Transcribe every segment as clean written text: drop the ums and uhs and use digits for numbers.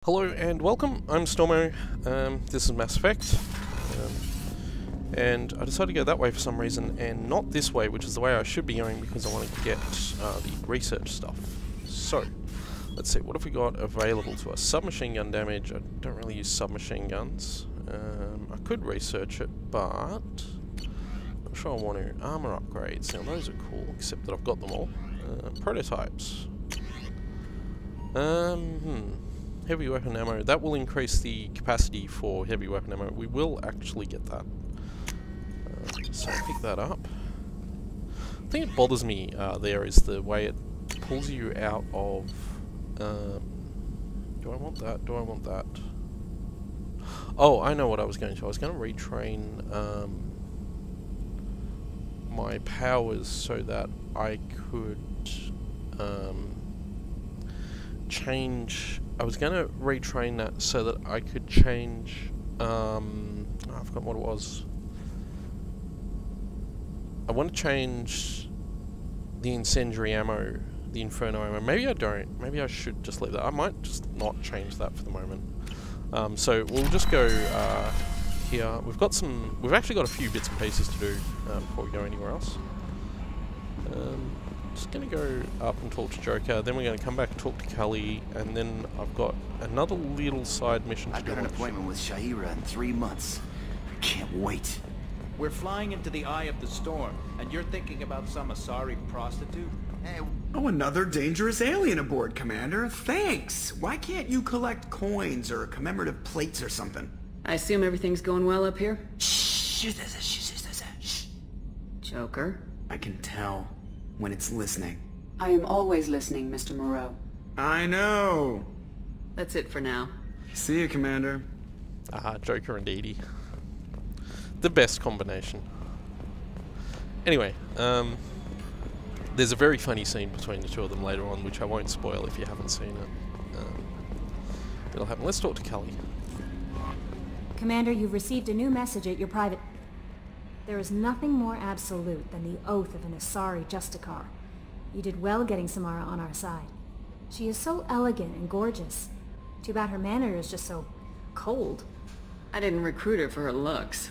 Hello and welcome, I'm Stormo, this is Mass Effect, and I decided to go that way for some reason and not this way, which is the way I should be going because I wanted to get the research stuff. So, let's see, what have we got available to us? Submachine gun damage. I don't really use submachine guns. I could research it, but I'm not sure I want to. Armor upgrades, now those are cool, except that I've got them all. Prototypes. Heavy weapon ammo. That will increase the capacity for heavy weapon ammo. We will actually get that. So pick that up. The thing that bothers me there is the way it pulls you out of... do I want that? Do I want that? Oh, I know what I was going to. I was going to retrain my powers so that I could change... I was going to retrain that so that I could change... I forgot what it was. I want to change the incendiary ammo, the inferno ammo. Maybe I don't. Maybe I should just leave that. I might just not change that for the moment. So we'll just go here. We've actually got a few bits and pieces to do before we go anywhere else. Just going to go up and talk to Joker, then we're going to come back and talk to Cully, and then I've got another little side mission to do. I've got an appointment with Shahira in 3 months. I can't wait. We're flying into the eye of the storm, and you're thinking about some Asari prostitute? Hey, Oh, another dangerous alien aboard, Commander. Thanks. Why can't you collect coins or commemorative plates or something? I assume everything's going well up here? Shh. Joker? I can tell when it's listening. I am always listening, Mr. Moreau. I know. That's it for now. See you, Commander. Joker and Edie. The best combination. Anyway, there's a very funny scene between the two of them later on, which I won't spoil if you haven't seen it. It'll happen. Let's talk to Cully. Commander, you've received a new message at your private... There is nothing more absolute than the oath of an Asari Justicar. You did well getting Samara on our side. She is so elegant and gorgeous. Too bad her manner is just so... cold. I didn't recruit her for her looks.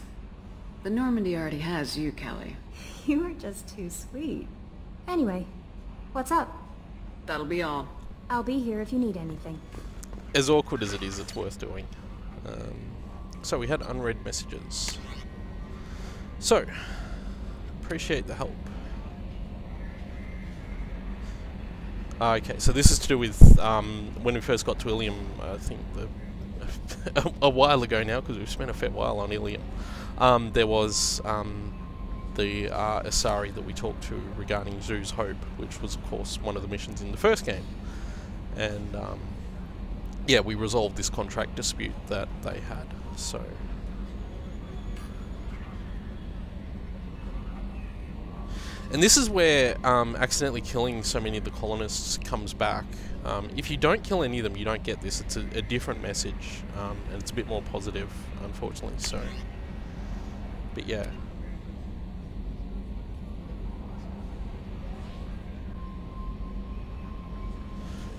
The Normandy already has you, Kelly. You are just too sweet. Anyway, what's up? That'll be all. I'll be here if you need anything. As awkward as it is, it's worth doing. So we had unread messages. So, appreciate the help. Okay, so this is to do with when we first got to Ilium, I think a while ago now, because we've spent a fair while on Ilium. There was the Asari that we talked to regarding Zoo's Hope, which was of course one of the missions in the first game. And yeah, we resolved this contract dispute that they had, so... And this is where accidentally killing so many of the colonists comes back. If you don't kill any of them, you don't get this. It's a different message, and it's a bit more positive, unfortunately, so... But yeah.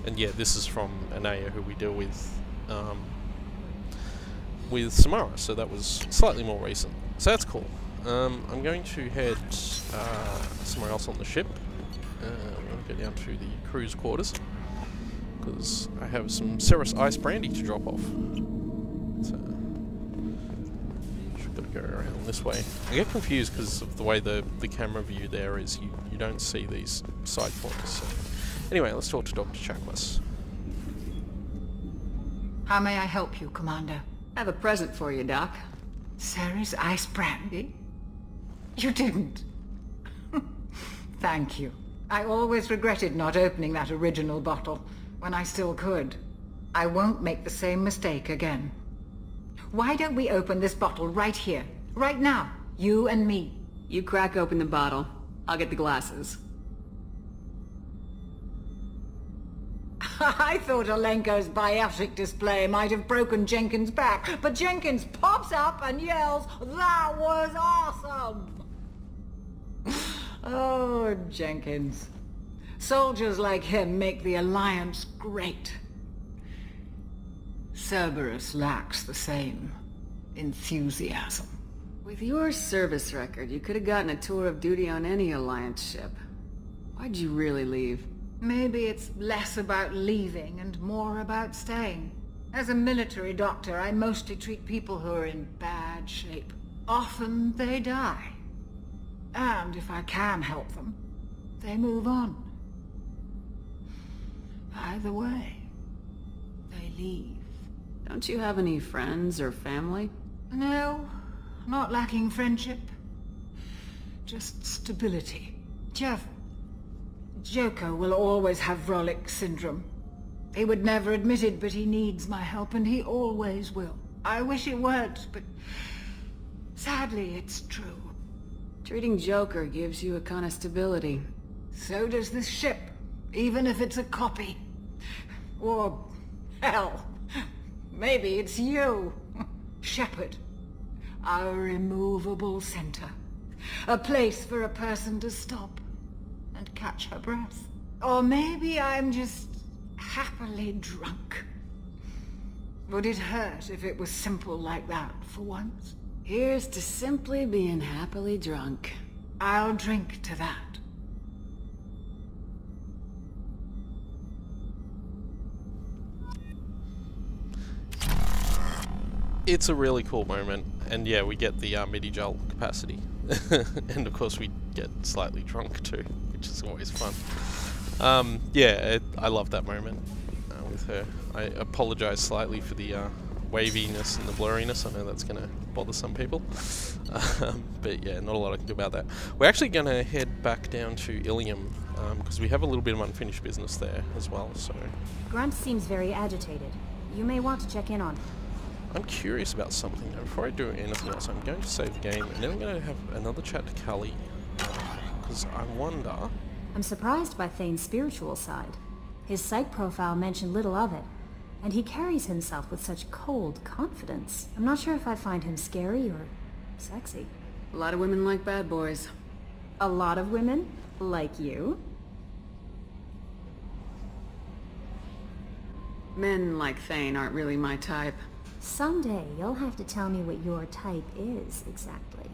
And yeah, this is from Anaya, who we deal with Samara, so that was slightly more recent. So that's cool. I'm going to head somewhere else on the ship. I'm going to go down to the crew's quarters, because I have some Ceres Ice Brandy to drop off. So, should gotta go around this way. I get confused because of the way the camera view there is. You don't see these side points. So. Anyway, let's talk to Dr. Chakwas. How may I help you, Commander? I have a present for you, Doc. Ceres Ice Brandy? You didn't. Thank you. I always regretted not opening that original bottle, when I still could. I won't make the same mistake again. Why don't we open this bottle right here, right now, you and me? You crack open the bottle. I'll get the glasses. I thought Alenko's biotic display might have broken Jenkins' back, but Jenkins pops up and yells, "That was awesome!" Oh, Jenkins. Soldiers like him make the Alliance great. Cerberus lacks the same enthusiasm. With your service record, you could have gotten a tour of duty on any Alliance ship. Why'd you really leave? Maybe it's less about leaving and more about staying. As a military doctor, I mostly treat people who are in bad shape. Often they die. And if I can help them, they move on. Either way, they leave. Don't you have any friends or family? No, not lacking friendship. Just stability. Joker will always have Vrolic syndrome. He would never admit it, but he needs my help, and he always will. I wish it weren't, but sadly it's true. Treating Joker gives you a kind of stability. So does this ship, even if it's a copy. Or, hell, maybe it's you, Shepard. Our immovable center. A place for a person to stop and catch her breath. Or maybe I'm just happily drunk. Would it hurt if it was simple like that for once? Here's to simply being happily drunk. I'll drink to that. It's a really cool moment, and yeah, we get the midi-gel capacity. And of course we get slightly drunk too, which is always fun. Yeah, I love that moment with her. I apologize slightly for the waviness and the blurriness. I know that's going to bother some people. But yeah, not a lot I can do about that. We're actually going to head back down to Ilium, because we have a little bit of unfinished business there as well, so... Grunt seems very agitated. You may want to check in on him. I'm curious about something. Before I do anything else, I'm going to save the game, and then I'm going to have another chat to Callie, because I wonder... I'm surprised by Thane's spiritual side. His psych profile mentioned little of it, and he carries himself with such cold confidence. I'm not sure if I find him scary or sexy. A lot of women like bad boys. A lot of women? Like you? Men like Thane aren't really my type. Someday you'll have to tell me what your type is exactly.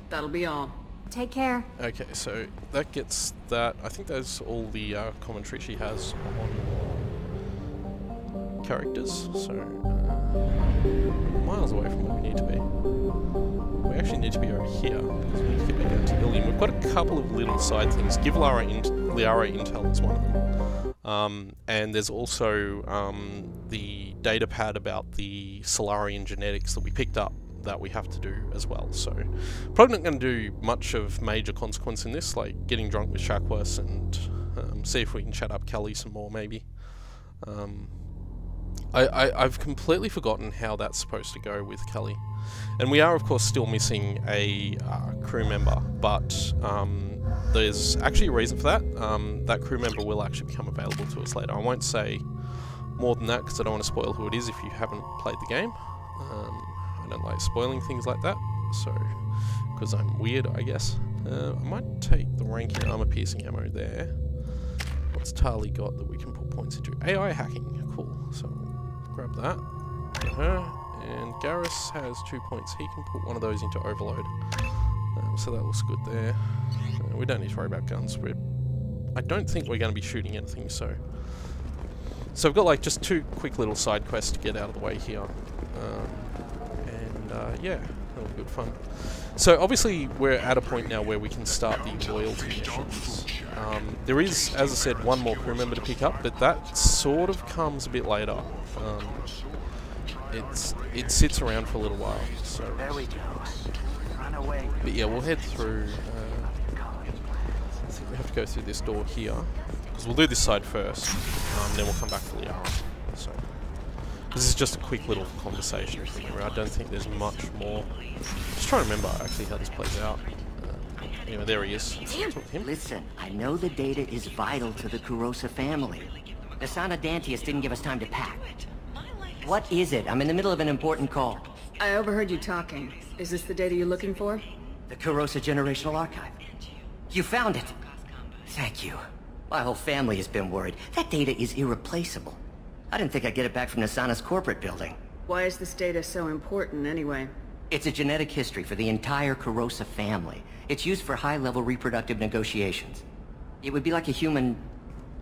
That'll be all. Take care. Okay, so that gets that. I think that's all the commentary she has on characters, so miles away from where we need to be. We actually need to be over here, because we need to get back down to Ilium. We've got a couple of little side things. Give Liara intel is one of them. And there's also the data pad about the Solarian genetics that we picked up that we have to do as well. So probably not going to do much of major consequence in this, like getting drunk with Shakwas and see if we can chat up Callie some more maybe. I've completely forgotten how that's supposed to go with Callie. And we are of course still missing a crew member, but there's actually a reason for that. That crew member will actually become available to us later. I won't say more than that because I don't want to spoil who it is if you haven't played the game. I don't like spoiling things like that, so because I'm weird, I guess. I might take the ranking armor piercing ammo there. What's Tali got that we can put points into? AI hacking, cool. So grab that. Get her. And Garrus has 2 points. He can put one of those into overload. So that looks good there. We don't need to worry about guns. I don't think we're going to be shooting anything, so I've got like just 2 quick little side quests to get out of the way here. Yeah, that'll be good fun. So obviously we're at a point now where we can start the loyalty missions. There is, as I said, one more crew member to pick up, but that sort of comes a bit later. It sits around for a little while. So There we go. Run away. but yeah, we'll head through. I think we have to go through this door here because we'll do this side first, then we'll come back to Liara. So this is just a quick little conversation thing. I don't think there's much more. Just trying to remember actually how this plays out. Anyway, there he is. Talk to him. Listen, I know the data is vital to the Kurosa family. Nasana Dantius didn't give us time to pack. What is it? I'm in the middle of an important call. I overheard you talking. Is this the data you're looking for? The Kurosa Generational Archive. You found it! Thank you. My whole family has been worried. That data is irreplaceable. I didn't think I'd get it back from Nasana's corporate building. Why is this data so important, anyway? It's a genetic history for the entire Kurosa family. It's used for high-level reproductive negotiations. It would be like a human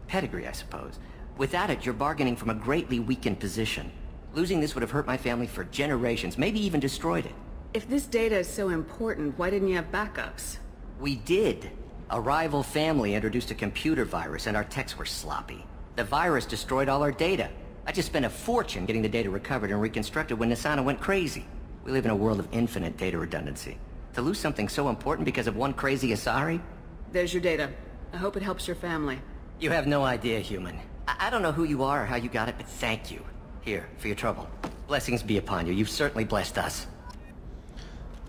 pedigree, I suppose. Without it, you're bargaining from a greatly weakened position. Losing this would have hurt my family for generations, maybe even destroyed it. If this data is so important, why didn't you have backups? We did. A rival family introduced a computer virus and our techs were sloppy. The virus destroyed all our data. I just spent a fortune getting the data recovered and reconstructed when Nasana went crazy. We live in a world of infinite data redundancy. To lose something so important because of one crazy Asari? There's your data. I hope it helps your family. You have no idea, human. I don't know who you are or how you got it, but thank you. Here, for your trouble. Blessings be upon you. You've certainly blessed us.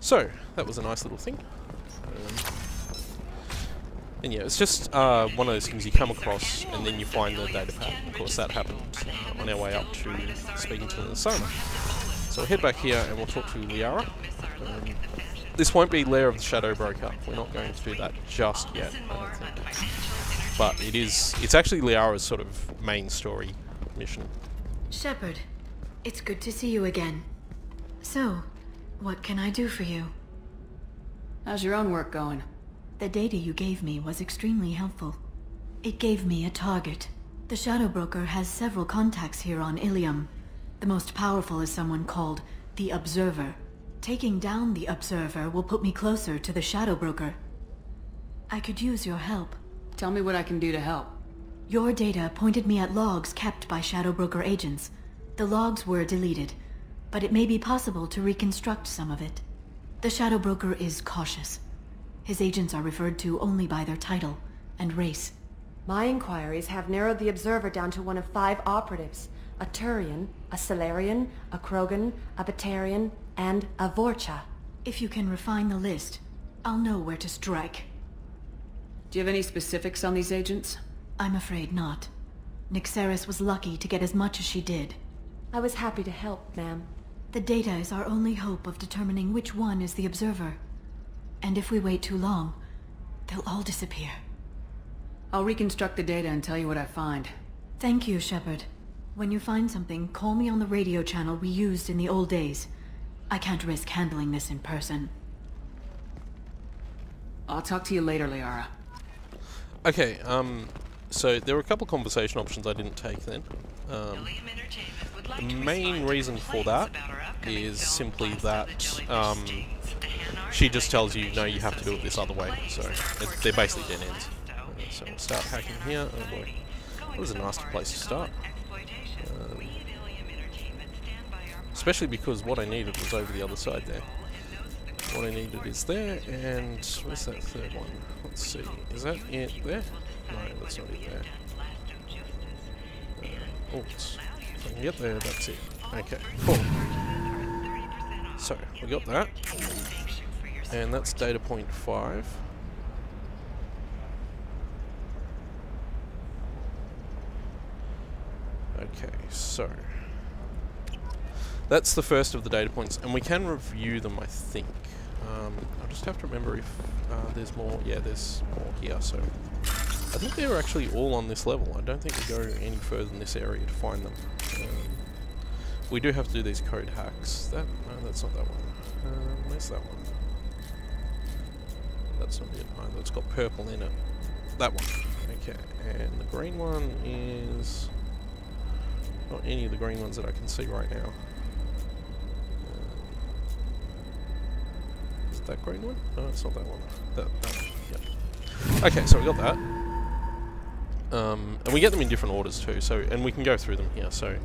So, that was a nice little thing. And yeah, it's just one of those things you come across and then you find the data pad. Of course, that happened on our way up to speaking to Nasana. So we'll head back here and we'll talk to Liara. This won't be Lair of the Shadow Broker. We're not going to do that just yet, I don't think. But it's actually Liara's sort of main story mission. Shepard, it's good to see you again. So, what can I do for you? How's your own work going? The data you gave me was extremely helpful. It gave me a target. The Shadow Broker has several contacts here on Ilium. The most powerful is someone called the Observer. Taking down the Observer will put me closer to the Shadow Broker. I could use your help. Tell me what I can do to help. Your data pointed me at logs kept by Shadow Broker agents. The logs were deleted, but it may be possible to reconstruct some of it. The Shadow Broker is cautious. His agents are referred to only by their title and race. My inquiries have narrowed the Observer down to one of 5 operatives. A Turian, a Solarian, a Krogan, a Batarian, and a Vorcha. If you can refine the list, I'll know where to strike. Do you have any specifics on these agents? I'm afraid not. Nyxeris was lucky to get as much as she did. I was happy to help, ma'am. The data is our only hope of determining which one is the Observer. And if we wait too long, they'll all disappear. I'll reconstruct the data and tell you what I find. Thank you, Shepard. When you find something, call me on the radio channel we used in the old days. I can't risk handling this in person. I'll talk to you later, Liara. Okay, so there were a couple conversation options I didn't take then. The main reason for that is simply that she just tells you, no, you have to do it this other way. So they're basically dead ends. So we'll start hacking here. Oh boy, that was a nasty place to start. Especially because what I needed was over the other side there. What I needed is there, and where's that third one? Let's see. Is that it there? No, that's not it there. Oops. If I can get there, that's it. Okay, cool. So, we got that. And that's data point 5. Okay, so that's the first of the data points, and we can review them, I think. I'll just have to remember if there's more. Yeah, there's more here, so I think they're actually all on this level. I don't think we go any further in this area to find them. We do have to do these code hacks. No, that's not that one. Where's that one? That's not it. No, that's got purple in it. That one. Okay, and the green one is not any of the green ones that I can see right now. Is it that green one? No, it's not that one. That one. Yep. Okay, so we got that. And we get them in different orders too, so, and we can go through them here. So,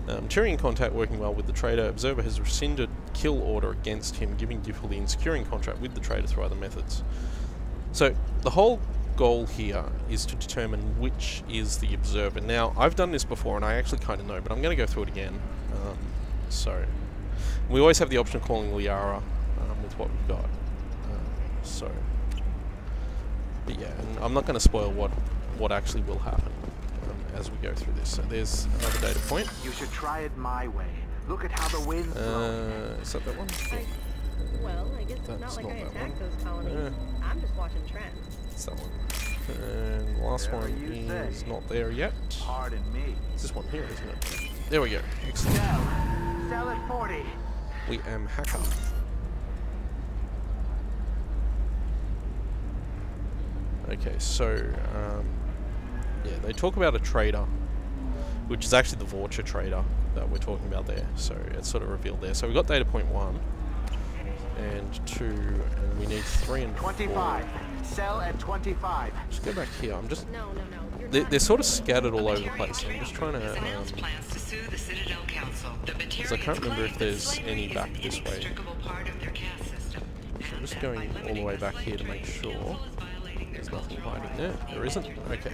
Turian contact working well with the Traitor. Observer has rescinded kill order against him, giving difficulty in securing contract with the Traitor through other methods. So, the whole goal here is to determine which is the Observer. Now, I've done this before and I actually kind of know, but I'm going to go through it again. So, we always have the option of calling Liara with what we've got. But yeah, and I'm not going to spoil what actually will happen as we go through this. So there's another data point. You should try it my way. Look at how the wind's blowing. Is that one? Well, I guess it's not like I attacked those colonies. I'm just watching trends. It's that one. And the last one is not there yet. Pardon me. It's this one here, isn't it? There we go. Excellent. Sell at 40. We am hacker. Okay, so yeah, they talk about a trader, which is actually the Vorcha trader that we're talking about there. So it's sort of revealed there. So we got data point 1 and 2, and we need 3 and 25. 4. Sell at 25. Just go back here. I'm just. They're sort of scattered all over the place. I'm just trying to. Because I can't remember if there's any back this way. So I'm just going all the way back here to make sure there's nothing hiding there. There isn't. Okay.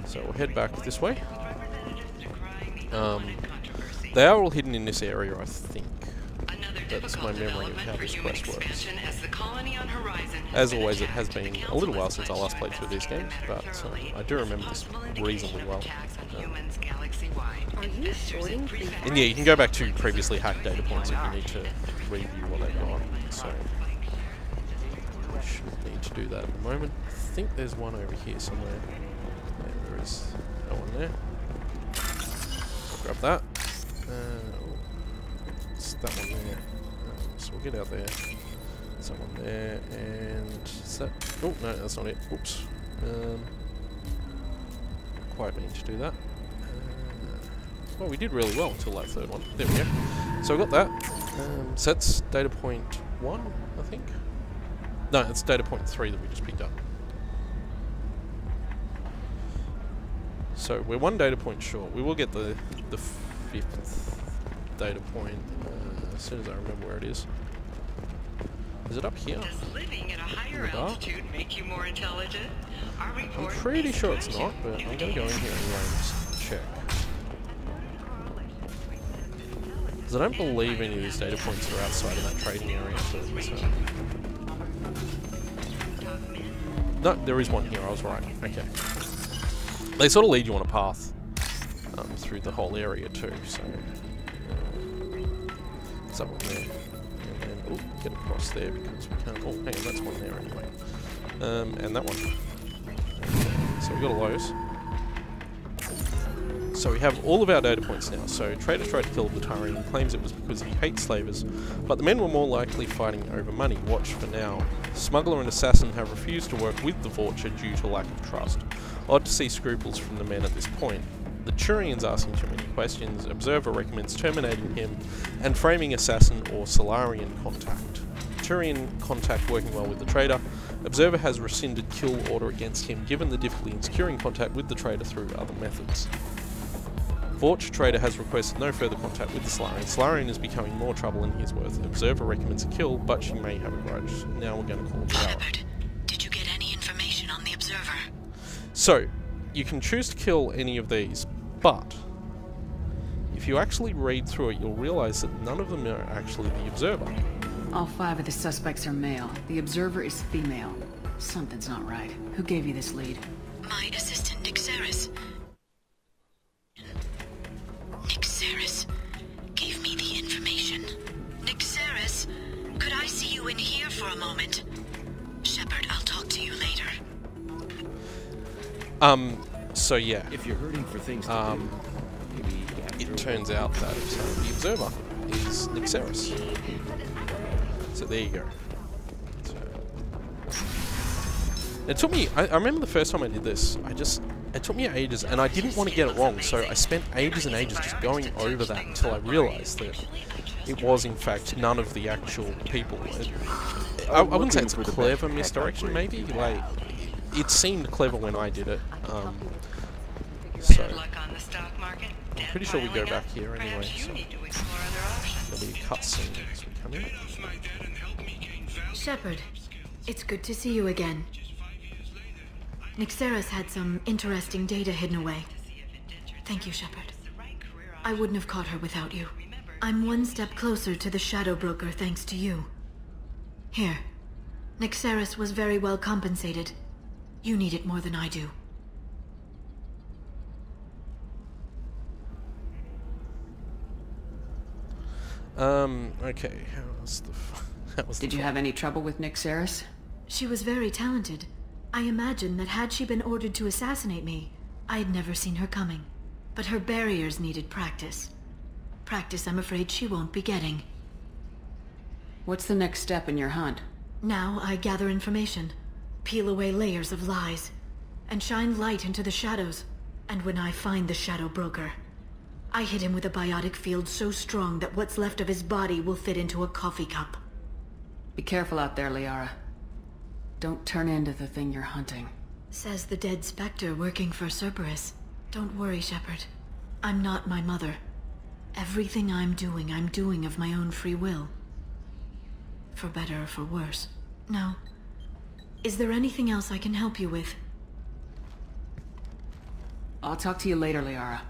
So we'll head back this way. They are all hidden in this area, I think. That's my memory of how this quest works. As always, it has been a little while since I last played through these games, but I do remember this reasonably well. And yeah, you can go back to previously hacked data points if you need to review what they've got. So I shouldn't need to do that at the moment. I think there's one over here somewhere. Yeah, there is that one there. I'll grab that. It's that one there. So we'll get out there. Someone there, and is that? Oh no, that's not it. Oops. Quite mean to do that. Well, we did really well until that third one. There we go. So we got that. So that's data point 1, I think. No, it's data point 3 that we just picked up. So we're 1 data point short. We will get the 5th data point as soon as I remember where it is. Is it up here? Does living at a higher altitude make you more intelligent? I'm pretty sure it's not, but I'm going to go in here anyway and just check. Because I don't believe any of these data points are outside of that trading area. So. No, there is one here, I was right. Okay. They sort of lead you on a path through the whole area too, so... someone there. And then, get across there because we can't... Oh, hang on, that's one there anyway. And that one. So we got all those. So we have all of our data points now. So Traitor tried to kill Betrayal and claims it was because he hates slavers, but the men were more likely fighting over money. Watch for now. Smuggler and assassin have refused to work with the Vorcha due to lack of trust. Odd to see scruples from the men at this point. The Turian's asking too many questions. Observer recommends terminating him and framing assassin or Solarian contact. Turian contact working well with the traitor. Observer has rescinded kill order against him given the difficulty in securing contact with the traitor through other methods. Vorcha trader has requested no further contact with the Solarian. Solarian is becoming more trouble than he's worth. Observer recommends a kill, but she may have a grudge. Now we're going to call her out. Did you get any information on the Observer? So, you can choose to kill any of these, but if you actually read through it, you'll realize that none of them are actually the Observer. All 5 of the suspects are male. The Observer is female. Something's not right. Who gave you this lead? My assistant, Nixeris. Nixeris gave me the information. Nixeris, could I see you in here for a moment? Shepard, I'll talk to you later. So yeah. If you're hurting for things to do, maybe it turns out that the Observer is Nixeris. So there you go. So, it took me, I remember the first time I did this, it took me ages, and I didn't want to get it wrong, so I spent ages and ages just going over that until I realised that it was in fact none of the actual people. I wouldn't say it's a clever misdirection, maybe, like, it seemed clever when I did it, so I'm pretty sure we go back here anyway, so there'll be a cutscene as we come in. Shepard, it's good to see you again. Nixeris had some interesting data hidden away. Thank you, Shepard. I wouldn't have caught her without you. I'm one step closer to the Shadow Broker thanks to you. Here. Nixeris was very well compensated. You need it more than I do. Okay, how was the Did you have any trouble with Nixeris? She was very talented. I imagine that had she been ordered to assassinate me, I'd never seen her coming. But her barriers needed practice. Practice I'm afraid she won't be getting. What's the next step in your hunt? Now I gather information, peel away layers of lies, and shine light into the shadows. And when I find the Shadow Broker, I hit him with a biotic field so strong that what's left of his body will fit into a coffee cup. Be careful out there, Liara. Don't turn into the thing you're hunting. Says the dead Spectre working for Cerberus. Don't worry, Shepard. I'm not my mother. Everything I'm doing of my own free will. For better or for worse. No. Is there anything else I can help you with? I'll talk to you later, Liara.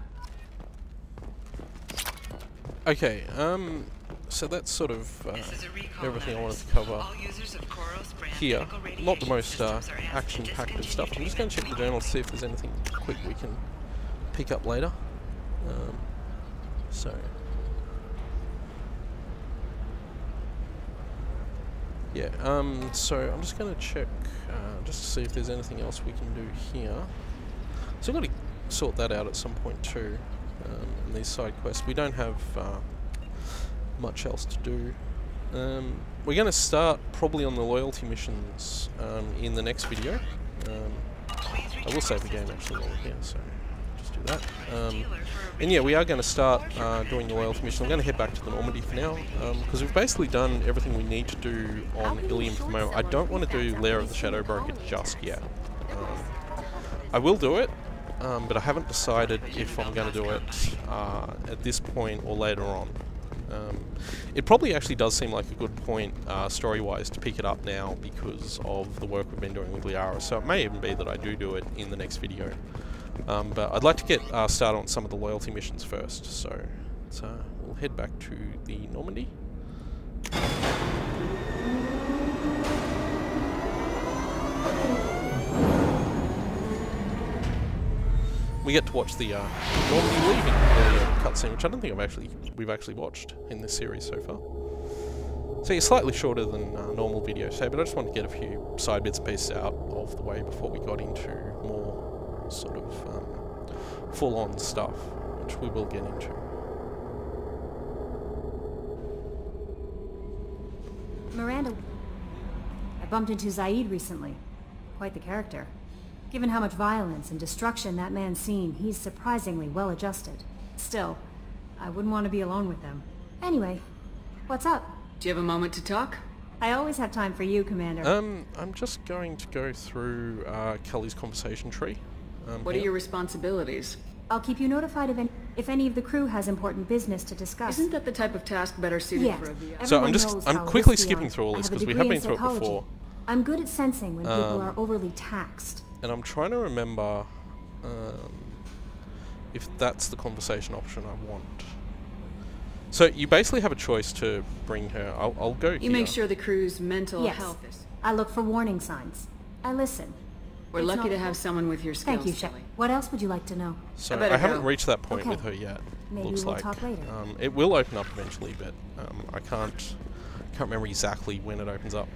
Okay, so that's sort of everything I wanted to cover here. Not the most action-packed of stuff. I'm just going to check the journal to see if there's anything quick we can pick up later. Yeah, so I'm just going to check just to see if there's anything else we can do here. So I've got to sort that out at some point too. In these side quests, we don't have much else to do. We're going to start probably on the loyalty missions in the next video. I will save the game actually while we're here, so just do that. And yeah, we are going to start doing the loyalty mission. I'm going to head back to the Normandy for now, because we've basically done everything we need to do on Ilium for the moment. I don't want to do Lair of the Shadow Broker just yet. I will do it, but I haven't decided if I'm going to do it at this point or later on. It probably actually does seem like a good point story-wise to pick it up now because of the work we've been doing with Liara, so it may even be that I do it in the next video. But I'd like to get started on some of the loyalty missions first, so we'll head back to the Normandy. We get to watch the Normandy leaving cutscene, which I don't think we've actually watched in this series so far. So it's slightly shorter than normal videos today, but I just wanted to get a few side bits and pieces out of the way before we got into more sort of full-on stuff, which we will get into. Miranda, I bumped into Zaid recently. Quite the character. Given how much violence and destruction that man's seen, he's surprisingly well-adjusted. Still, I wouldn't want to be alone with them. Anyway, what's up? Do you have a moment to talk? I always have time for you, Commander. I'm just going to go through Kelly's conversation tree. What are your responsibilities? I'll keep you notified if any of the crew has important business to discuss. Isn't that the type of task better suited for a VR? So I'm quickly skipping through all this because we have been through it before. I'm good at sensing when people are overly taxed. And I'm trying to remember if that's the conversation option I want. So you basically have a choice to bring her. I'll go here. You make sure the crew's mental health is... I look for warning signs. I listen. We're lucky to have someone with your skills. Thank you, Shep. What else would you like to know? So I haven't reached that point with her yet. Maybe looks we'll like talk later. it will open up eventually, but I can't remember exactly when it opens up.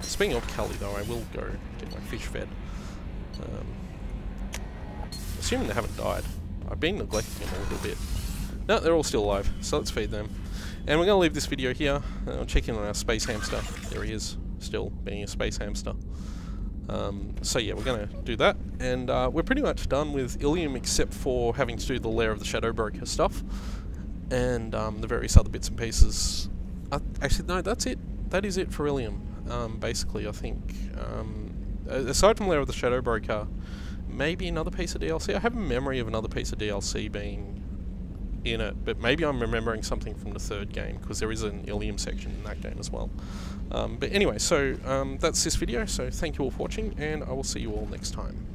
Speaking of Kelly, though, I will go get my fish fed. Assuming they haven't died. I've been neglecting them a little bit. No, they're all still alive, so let's feed them. And we're going to leave this video here. I'll check in on our space hamster. There he is, still being a space hamster. So yeah, we're going to do that. And we're pretty much done with Ilium, except for having to do the Lair of the Shadow Broker stuff. And the various other bits and pieces. Actually, no, that's it. That is it for Ilium, basically, I think. Aside from Lair of the Shadow Broker, maybe another piece of DLC. I have a memory of another piece of DLC being in it, but maybe I'm remembering something from the third game, because there is an Ilium section in that game as well. But anyway, so that's this video, so thank you all for watching, and I will see you all next time.